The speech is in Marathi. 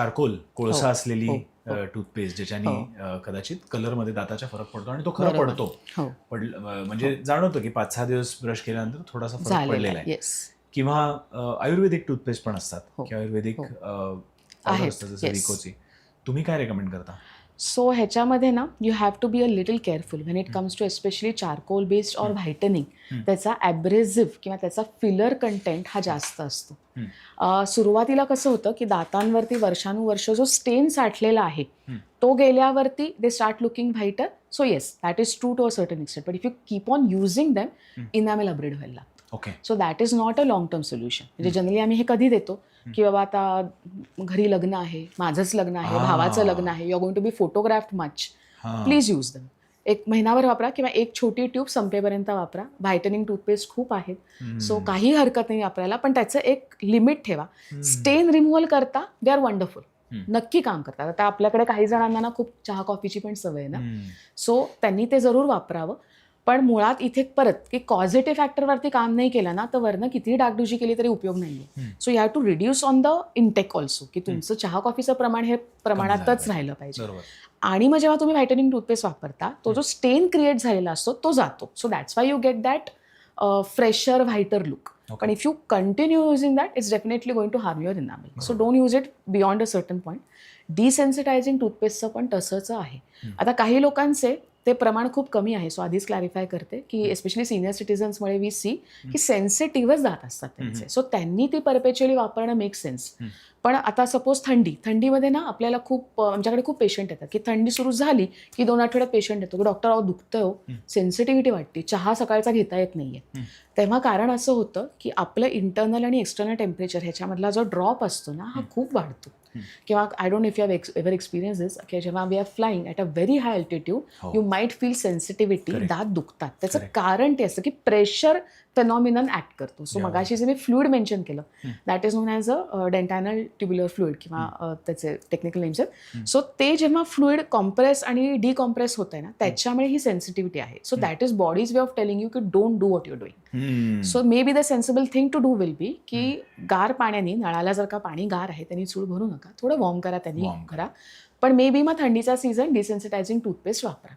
चारकोल, हो कोळसा असलेली हो हो टूथपेस्ट ज्याच्याने हो कदाचित कलरमध्ये दाताचा फरक पडतो आणि तो खरं बरोबर. पडतो. हो म्हणजे हो जाणवतं की 5-6 दिवस ब्रश केल्यानंतर थोडासा फरक झालेला पडलेला आहे. आहे. येस. किंवा आयुर्वेदिक टूथपेस्ट पण असतात हो किंवा आयुर्वेदिक हो पावडर आहेत. असतात जसं येस. विकोची. तुम्ही काय रेकमेंड करता? सो ह्याच्यामध्ये ना you have to be a little careful when it hmm, comes to especially charcoal based or hmm, whitening. Hmm, त्याचा ॲब्रेझिव्ह किंवा त्याचा फिलर कंटेंट हा हं, जास्त असतो. हं, सुरुवातीला कसं होतं की दातांवरती वर्षानुवर्ष जो स्टेन साठलेला आहे हं, तो गेल्यावरती they start looking whiter. So yes that is true to a certain extent, but if you keep on using them hmm. Enamel upgrade व्हायला लागतं. Okay. So that is not a long term solution. म्हणजे हं, जनरली आम्ही हे कधी देतो हं. की बाबा आता घरी लग्न आहे, माझंच लग्न आहे, भावाचं लग्न हां, आहे, you are going to be photographed much, हां. Please use them. एक महिनाभर वापरा किंवा एक छोटी ट्यूब संपेपर्यंत वापरा. व्हायटनिंग टूथपेस्ट खूप आहेत. सो हं, काही हरकत नाही वापरायला, पण त्याचं एक लिमिट ठेवा. हं, स्टेन रिमूव्हल करता दे आर वंडरफुल. हं, नक्की काम करतात. आता आपल्याकडे काही जणांना ना खूप चहा कॉफीची पण सवय आहे ना, हं, सो त्यांनी ते जरूर वापरावं. पण मुळात इथे परत की कॉझिटिव्ह फॅक्टरवरती काम नाही केलं ना, तर वरनं कितीही डागडुजी केली तरी उपयोग नाही आहे. हं, so you have to reduce on the intake also, की हं. तुमचं चहा कॉफीचं प्रमाण हे कमी झालं प्रमाणातच पाहिजे. राहिलं पाहिजे. बरोबर. आणि मग जेव्हा तुम्ही व्हायटनिंग टूथपेस्ट वापरता, तो हं. जो स्टेन क्रिएट झालेला असतो तो जातो. So that's why you get that fresher whiter look. Okay. पण if you continue using that it's definitely going to harm your enamel. So बरोबर. Don't use it beyond a certain point. Desensitising टूथपेस्टचं पण तसंच आहे. हं, आता काही लोकांचे ते प्रमाण खूप कमी आहे. सो आधीच क्लॅरिफाय करते की हं, एस्पेशली सिनियर सिटिझन्समुळे वी सी हं, की सेन्सिटिव्हच दात असतात हं, हं, त्यांचे. सो त्यांनी ती परपेच्युअली वापरणं मेक सेन्स. हं, पण आता सपोज थंडीमध्ये ना आपल्याला खूप आमच्याकडे खूप पेशंट येतात की थंडी सुरू झाली की 2 आठवड्यात पेशंट येतो की डॉक्टर अहो दुखतंय हो, हं, सेन्सिटिव्हिटी वाटते, चहा सकाळचा घेता येत नाहीये. हं, तेव्हा कारण असं होतं की आपलं इंटरनल आणि एक्सटर्नल टेम्परेचर ह्याच्यामधला जो ड्रॉप असतो ना हा हं, खूप वाढतो. हं. किंवा I don't know if you have ever experience this की जेव्हा we are flying at a very high altitude हो. You might feel sensitivity, correct, दात दुखतात. त्याचं करेक्ट. कारण ते असतं की प्रेशर फेनॉमिनन ॲक्ट करतो. सो यावं मगाशी लागतं. जे मी फ्लुइड मेन्शन केलं hmm, that is known as a dentinal tubular fluid किंवा हं, त्याचे टेक्निकल नेम्स आहेत. हं, सो ते जेव्हा फ्लुइड कॉम्प्रेस आणि डिकॉम्प्रेस होत आहे ना हं, त्याच्यामुळे ही सेन्सिटिव्हिटी आहे. So hmm, that is body's way of telling you की don't do what you doing. Hmm, so maybe the sensible thing to do will be की हं. गार पाण्याने नळाला जर का पाणी गार आहे त्यांनी चूळ भरू नका, थोडं वॉर्म करा त्यांनी वॉर्म भरा. करा. पण मे बी मग थंडीचा सीझन डिसेन्सिटायझिंग टूथपेस्ट वापरा.